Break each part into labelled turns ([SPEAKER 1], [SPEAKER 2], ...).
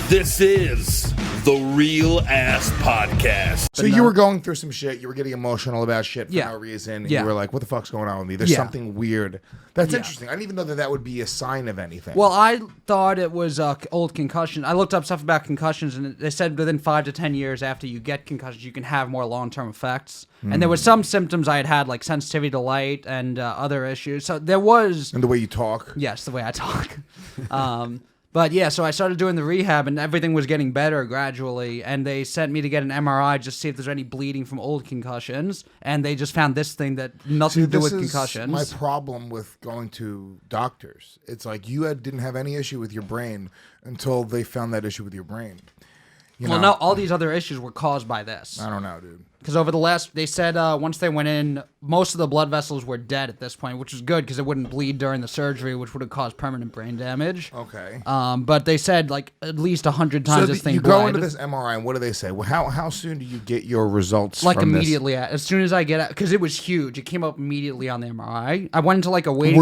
[SPEAKER 1] This is the Real Ass Podcast.
[SPEAKER 2] So you were going through some shit. You were getting emotional about shit for
[SPEAKER 3] Yeah.
[SPEAKER 2] no reason. And
[SPEAKER 3] Yeah.
[SPEAKER 2] you were like, what the fuck's going on with me? There's
[SPEAKER 3] Yeah.
[SPEAKER 2] something weird. That's
[SPEAKER 3] Yeah.
[SPEAKER 2] interesting. I didn't even know that that would be a sign of anything.
[SPEAKER 3] Well, I thought it was old concussion. I looked up stuff about concussions, and they said within 5 to 10 years after you get concussions, you can have more long-term effects. And there was some symptoms I had, like sensitivity to light and other issues. So there was...
[SPEAKER 2] And the way you talk.
[SPEAKER 3] Yes, the way I talk. But yeah, so I started doing the rehab, and everything was getting better gradually. And they sent me to get an MRI just to see if there's any bleeding from old concussions. And they just found this thing that nothing to do with concussions.
[SPEAKER 2] My problem with going to doctors. It's like you didn't have any issue with your brain until they found that issue with your brain. You
[SPEAKER 3] Well,
[SPEAKER 2] know?
[SPEAKER 3] no, all these other issues were caused by this.
[SPEAKER 2] I don't know, dude.
[SPEAKER 3] Because over the last, they said once they went in, most of the blood vessels were dead at this point, which was good because it wouldn't bleed during the surgery, which would have caused permanent brain damage.
[SPEAKER 2] Okay.
[SPEAKER 3] But they said like at least 100 times this thing
[SPEAKER 2] you
[SPEAKER 3] bled.
[SPEAKER 2] go into this MRI, and what do they say? Well, how soon do you get your results?
[SPEAKER 3] Like
[SPEAKER 2] from
[SPEAKER 3] immediately, as soon as I get out, because it was huge. It came up immediately on the MRI. I went into like a
[SPEAKER 2] This?
[SPEAKER 3] waiting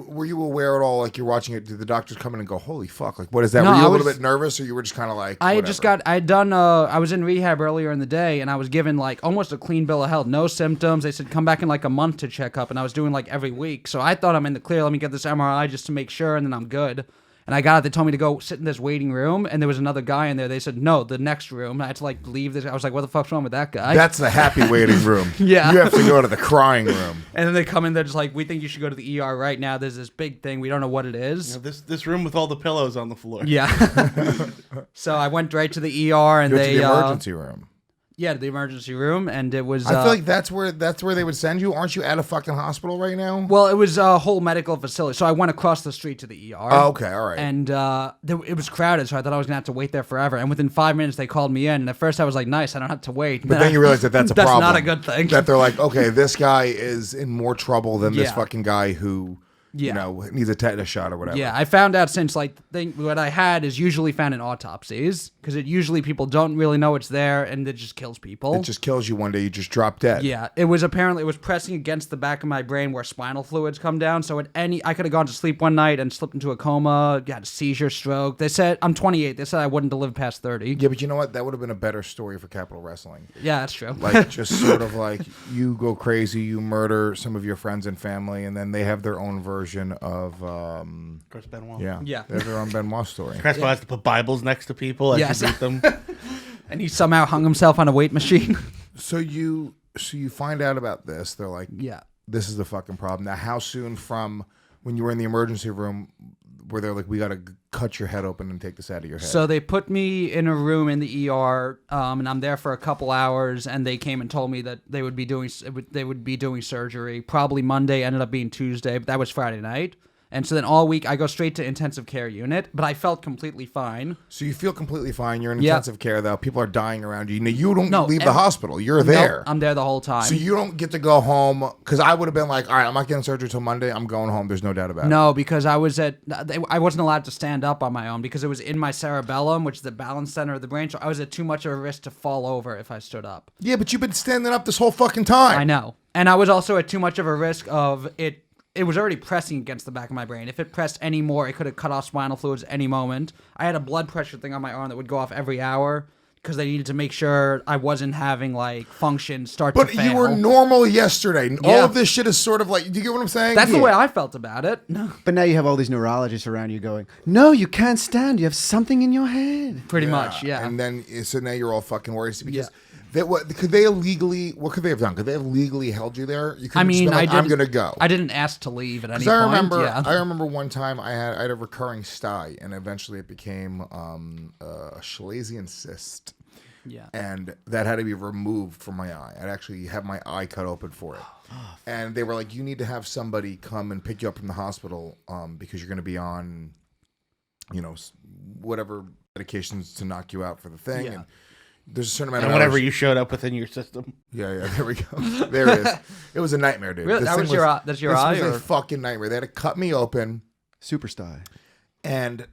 [SPEAKER 2] Were you aware at all? Like you're watching it? Did the doctors come in and go, "Holy fuck!" Like what is that?
[SPEAKER 3] No,
[SPEAKER 2] were you
[SPEAKER 3] I
[SPEAKER 2] a little
[SPEAKER 3] was-
[SPEAKER 2] bit nervous, or you were just kind of like?
[SPEAKER 3] I
[SPEAKER 2] whatever?
[SPEAKER 3] I was in rehab earlier in the day, and I was given like almost a clean bill of health, no symptoms. They said come back in like a month to check up, and I was doing like every week. So I thought I'm in the clear. Let me get this MRI just to make sure, and then I'm good. And I got it. They told me to go sit in this waiting room, and there was another guy in there. They said no, the next room. I had to like leave this. I was like, what the fuck's wrong with that guy?
[SPEAKER 2] That's the happy waiting room.
[SPEAKER 3] Yeah.
[SPEAKER 2] You have to go to the crying room.
[SPEAKER 3] And then they come in, they're just like, we think you should go to the ER right now. There's this big thing. We don't know what it is.
[SPEAKER 4] You know, this room with all the pillows on the floor.
[SPEAKER 3] Yeah. So I went right to the ER, and
[SPEAKER 2] Go
[SPEAKER 3] they
[SPEAKER 2] to the emergency room.
[SPEAKER 3] yeah, to the emergency room, and it was.
[SPEAKER 2] I feel like that's where they would send you. Aren't you at a fucking hospital right now?
[SPEAKER 3] Well, it was a whole medical facility, so I went across the street to the ER.
[SPEAKER 2] Oh, okay, all right.
[SPEAKER 3] And it was crowded, so I thought I was gonna have to wait there forever. And within 5 minutes, they called me in. And at first, I was like, "Nice, I don't have to wait."
[SPEAKER 2] But then you realize that that's a
[SPEAKER 3] that's
[SPEAKER 2] problem.
[SPEAKER 3] not a good thing.
[SPEAKER 2] That they're like, okay, this guy is in more trouble than this
[SPEAKER 3] Yeah.
[SPEAKER 2] fucking guy who,
[SPEAKER 3] Yeah.
[SPEAKER 2] you know, needs a tetanus shot or whatever.
[SPEAKER 3] Yeah, I found out since like what I had is usually found in autopsies because it usually people don't really know it's there and it just kills people.
[SPEAKER 2] It just kills you one day. You just drop dead.
[SPEAKER 3] Yeah, it was pressing against the back of my brain where spinal fluids come down. So I could have gone to sleep one night and slipped into a coma, got a seizure, stroke. They said I'm 28. They said I wouldn't live past 30.
[SPEAKER 2] Yeah, but you know what? That would have been a better story for Capital Wrestling.
[SPEAKER 3] Yeah, that's true.
[SPEAKER 2] Like, just sort of like you go crazy, you murder some of your friends and family, and then they have their own version of,
[SPEAKER 4] Chris Benoit.
[SPEAKER 2] yeah.
[SPEAKER 3] Yeah.
[SPEAKER 2] They have their own Benoit story.
[SPEAKER 4] Chris Benoit has to put Bibles next to people as
[SPEAKER 3] Yes.
[SPEAKER 4] you beat them.
[SPEAKER 3] And he somehow hung himself on a weight machine.
[SPEAKER 2] So you find out about this. They're like,
[SPEAKER 3] Yeah.
[SPEAKER 2] this is the fucking problem. Now, how soon from when you were in the emergency room where they're like, we got to cut your head open and take this out of your head?
[SPEAKER 3] So they put me in a room in the ER, and I'm there for a couple hours. And they came and told me that they would be doing surgery. Probably Monday, ended up being Tuesday, but that was Friday night. And so then all week I go straight to intensive care unit, but I felt completely fine.
[SPEAKER 2] So you feel completely fine. You're in
[SPEAKER 3] Yeah.
[SPEAKER 2] intensive care, though. People are dying around you. You don't
[SPEAKER 3] No,
[SPEAKER 2] leave the hospital. You're there.
[SPEAKER 3] Nope, I'm there the whole time.
[SPEAKER 2] So you don't get to go home, because I would have been like, all right, I'm not getting surgery till Monday. I'm going home. There's no doubt about it.
[SPEAKER 3] No, because I wasn't allowed to stand up on my own because it was in my cerebellum, which is the balance center of the brain. So I was at too much of a risk to fall over if I stood up.
[SPEAKER 2] Yeah, but you've been standing up this whole fucking time.
[SPEAKER 3] I know. And I was also at too much of a risk of it. It was already pressing against the back of my brain. If it pressed any more, it could have cut off spinal fluids at any moment. I had a blood pressure thing on my arm that would go off every hour because they needed to make sure I wasn't having like function start to
[SPEAKER 2] But
[SPEAKER 3] fail.
[SPEAKER 2] you were normal yesterday.
[SPEAKER 3] Yeah.
[SPEAKER 2] All of this shit is sort of like, do you get what I'm saying?
[SPEAKER 3] That's the way I felt about it. No,
[SPEAKER 5] But now you have all these neurologists around you going, no, you can't stand. You have something in your head.
[SPEAKER 3] pretty much, yeah.
[SPEAKER 2] And then, so now you're all fucking worried because
[SPEAKER 3] Yeah.
[SPEAKER 2] what could they have done? Could they have legally held you there? You
[SPEAKER 3] I mean,
[SPEAKER 2] like, I'm going to go.
[SPEAKER 3] I didn't ask to leave at any
[SPEAKER 2] Because
[SPEAKER 3] point.
[SPEAKER 2] I remember one time I had a recurring sty, and eventually it became a Schlesian cyst.
[SPEAKER 3] Yeah.
[SPEAKER 2] And that had to be removed from my eye. I'd actually have my eye cut open for it. And they were like, you need to have somebody come and pick you up from the hospital because you're going to be on, you know, whatever medications to knock you out for the thing.
[SPEAKER 3] Yeah.
[SPEAKER 2] And there's a certain amount
[SPEAKER 4] And
[SPEAKER 2] of
[SPEAKER 4] whatever
[SPEAKER 2] hours.
[SPEAKER 4] you showed up within your system.
[SPEAKER 2] Yeah, there we go. There it is. It was a nightmare, dude.
[SPEAKER 3] Really?
[SPEAKER 2] This
[SPEAKER 3] That
[SPEAKER 2] thing
[SPEAKER 3] was your eye- that's your
[SPEAKER 2] this
[SPEAKER 3] eye,
[SPEAKER 2] was
[SPEAKER 3] or-
[SPEAKER 2] a fucking nightmare. They had to cut me open.
[SPEAKER 5] Superstar.
[SPEAKER 2] And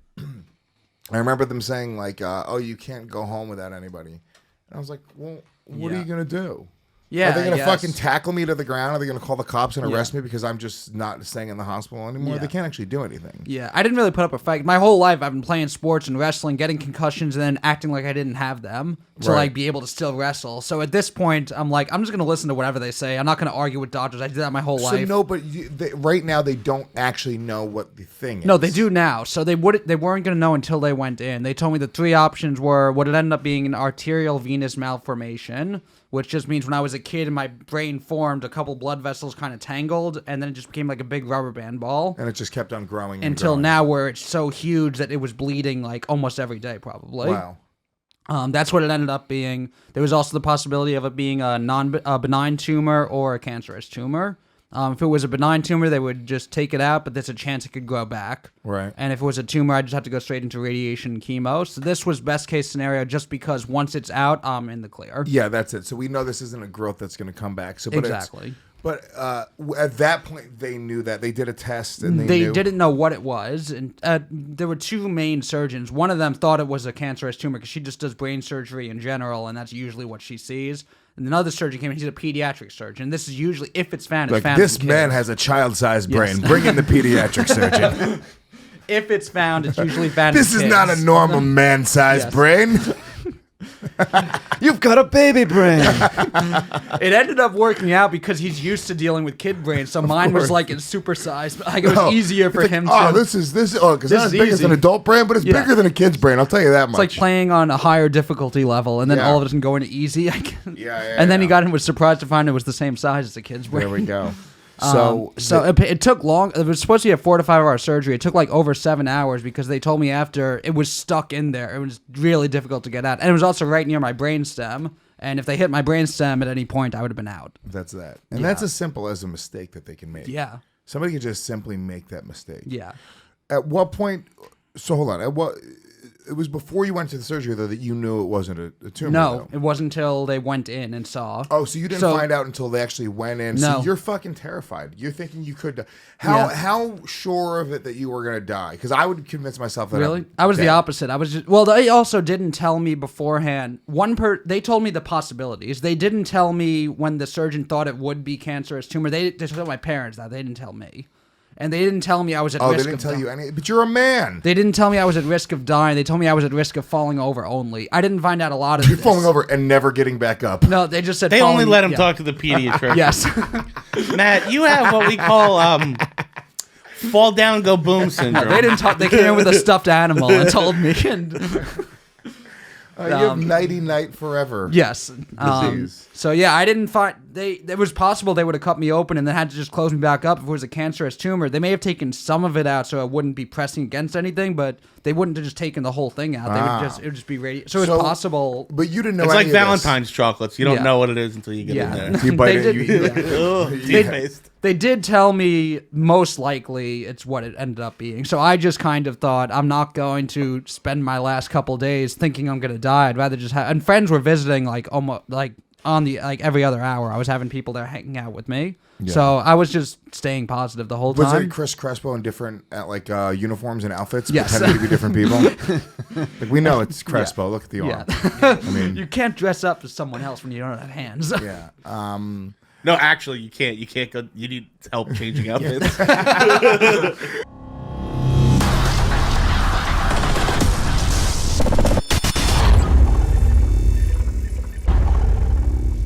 [SPEAKER 2] I remember them saying, like, oh, you can't go home without anybody. And I was like, well, what are
[SPEAKER 3] Yeah.
[SPEAKER 2] you going to do?
[SPEAKER 3] Yeah,
[SPEAKER 2] Are they going to
[SPEAKER 3] yes.
[SPEAKER 2] fucking tackle me to the ground? Are they going to call the cops and arrest me because I'm just not staying in the hospital anymore?
[SPEAKER 3] Yeah.
[SPEAKER 2] They can't actually do anything.
[SPEAKER 3] Yeah, I didn't really put up a fight. My whole life, I've been playing sports and wrestling, getting concussions, and then acting like I didn't have them to
[SPEAKER 2] Right.
[SPEAKER 3] like be able to still wrestle. So at this point, I'm like, I'm just gonna listen to whatever they say. I'm not gonna argue with doctors. I did that my whole
[SPEAKER 2] So
[SPEAKER 3] life.
[SPEAKER 2] no, but right now they don't actually know what the thing is.
[SPEAKER 3] No, they do now. So they weren't gonna know until they went in. They told me the 3 options were what it ended up being an arterial venous malformation, which just means when I was a kid and my brain formed, a couple blood vessels kind of tangled, and then it just became like a big rubber band ball.
[SPEAKER 2] And it just kept on growing and
[SPEAKER 3] Until
[SPEAKER 2] growing.
[SPEAKER 3] now, where it's so huge that it was bleeding like almost every day, probably.
[SPEAKER 2] Wow.
[SPEAKER 3] That's what it ended up being. There was also the possibility of it being a benign tumor or a cancerous tumor. If it was a benign tumor, they would just take it out, but there's a chance it could grow back.
[SPEAKER 2] Right.
[SPEAKER 3] And if it was a tumor, I'd just have to go straight into radiation and chemo. So this was best case scenario just because once it's out, I'm in the clear.
[SPEAKER 2] Yeah, that's it. So we know this isn't a growth that's going to come back. So, but
[SPEAKER 3] Exactly.
[SPEAKER 2] But at that point, they knew that. They did a test and
[SPEAKER 3] They
[SPEAKER 2] knew.
[SPEAKER 3] didn't know what it was. And there were 2 main surgeons. One of them thought it was a cancerous tumor because she just does brain surgery in general, and that's usually what she sees. And another surgeon came in. He's a pediatric surgeon. This is usually, if it's found, it's
[SPEAKER 2] Like,
[SPEAKER 3] found
[SPEAKER 2] this
[SPEAKER 3] in
[SPEAKER 2] man
[SPEAKER 3] kids.
[SPEAKER 2] has a child-sized brain. Bring in the pediatric surgeon.
[SPEAKER 3] If it's found, it's usually found
[SPEAKER 2] This
[SPEAKER 3] in
[SPEAKER 2] is
[SPEAKER 3] kids.
[SPEAKER 2] not a normal man-sized
[SPEAKER 3] Yes.
[SPEAKER 2] brain.
[SPEAKER 5] You've got a baby brain.
[SPEAKER 3] It ended up working out because he's used to dealing with kid brains, so mine was like it's supersized. Like it was
[SPEAKER 2] No.
[SPEAKER 3] easier for
[SPEAKER 2] It's
[SPEAKER 3] him
[SPEAKER 2] like,
[SPEAKER 3] to.
[SPEAKER 2] this is because
[SPEAKER 3] This
[SPEAKER 2] not
[SPEAKER 3] is
[SPEAKER 2] as big as
[SPEAKER 3] easy.
[SPEAKER 2] an adult brain, but it's
[SPEAKER 3] Yeah.
[SPEAKER 2] bigger than a kid's brain. I'll tell you that much.
[SPEAKER 3] It's like playing on a higher difficulty level, and then
[SPEAKER 2] Yeah.
[SPEAKER 3] all of a sudden going to easy.
[SPEAKER 2] Yeah,
[SPEAKER 3] and then he
[SPEAKER 2] yeah.
[SPEAKER 3] got in, was surprised to find it was the same size as a kid's brain.
[SPEAKER 2] There we go.
[SPEAKER 3] So it took long. It was supposed to be a 4 to 5 hour surgery. It took like over 7 hours because they told me after it was stuck in there. It was really difficult to get out, and it was also right near my brainstem. And if they hit my brainstem at any point, I would have been out.
[SPEAKER 2] That's that. And that's as simple as a mistake that they can make.
[SPEAKER 3] Yeah.
[SPEAKER 2] Somebody can just simply make that mistake.
[SPEAKER 3] Yeah.
[SPEAKER 2] At what point? So hold on. At what? It was before you went to the surgery though that you knew it wasn't a tumor.
[SPEAKER 3] No,
[SPEAKER 2] though.
[SPEAKER 3] it wasn't until they went in and saw.
[SPEAKER 2] Oh, so you didn't find out until they actually went in.
[SPEAKER 3] No.
[SPEAKER 2] So you're fucking terrified. You're thinking you could.
[SPEAKER 3] Yeah.
[SPEAKER 2] How sure of it that you were gonna die? Because I would convince myself that.
[SPEAKER 3] Really?
[SPEAKER 2] I'm
[SPEAKER 3] I was the
[SPEAKER 2] dead.
[SPEAKER 3] opposite. I was just they also didn't tell me beforehand. They told me the possibilities. They didn't tell me when the surgeon thought it would be cancerous tumor. They told my parents that. They didn't tell me. And they didn't tell me I was at
[SPEAKER 2] Oh,
[SPEAKER 3] risk
[SPEAKER 2] they
[SPEAKER 3] of
[SPEAKER 2] didn't tell
[SPEAKER 3] dying.
[SPEAKER 2] you any. But you're a man.
[SPEAKER 3] They didn't tell me I was at risk of dying. They told me I was at risk of falling over only. I didn't find out a lot of
[SPEAKER 2] You're
[SPEAKER 3] this.
[SPEAKER 2] falling over and never getting back up.
[SPEAKER 3] No, they just said
[SPEAKER 4] They only
[SPEAKER 3] falling-
[SPEAKER 4] let him
[SPEAKER 3] yeah.
[SPEAKER 4] talk to the pediatrician.
[SPEAKER 3] Yes.
[SPEAKER 4] Matt, you have what we call fall down, go boom syndrome.
[SPEAKER 3] They didn't talk. They came in with a stuffed animal and told me. And
[SPEAKER 2] You have nighty night forever.
[SPEAKER 3] yes.
[SPEAKER 2] Disease.
[SPEAKER 3] So yeah, I didn't find it was possible they would have cut me open and then had to just close me back up if it was a cancerous tumor. They may have taken some of it out so I wouldn't be pressing against anything, but they wouldn't have just taken the whole thing out. They would just be ready. So it's possible.
[SPEAKER 2] But you didn't know.
[SPEAKER 4] It's
[SPEAKER 2] any
[SPEAKER 4] like
[SPEAKER 2] of this.
[SPEAKER 4] Valentine's chocolates. You don't
[SPEAKER 3] Yeah.
[SPEAKER 4] know what it is until you get
[SPEAKER 3] Yeah.
[SPEAKER 4] in there.
[SPEAKER 2] You bite
[SPEAKER 3] They
[SPEAKER 2] it.
[SPEAKER 3] did-
[SPEAKER 2] You eat it.
[SPEAKER 4] Ugh, toothpaste.
[SPEAKER 3] They did tell me most likely it's what it ended up being. So I just kind of thought I'm not going to spend my last couple days thinking I'm going to die. I'd rather just have. And friends were visiting like almost like on the every other hour. I was having people there hanging out with me.
[SPEAKER 2] Yeah.
[SPEAKER 3] So I was just staying positive the whole
[SPEAKER 2] Was
[SPEAKER 3] time.
[SPEAKER 2] there Chris Crespo in different uniforms and outfits,
[SPEAKER 3] Yes.
[SPEAKER 2] pretending to be different people? Like we know it's Crespo. Look at the arm.
[SPEAKER 3] Yeah.
[SPEAKER 2] I mean,
[SPEAKER 3] You can't dress up as someone else when you don't have hands.
[SPEAKER 2] yeah.
[SPEAKER 4] No, actually, you can't. You can't go. You need help changing outfits.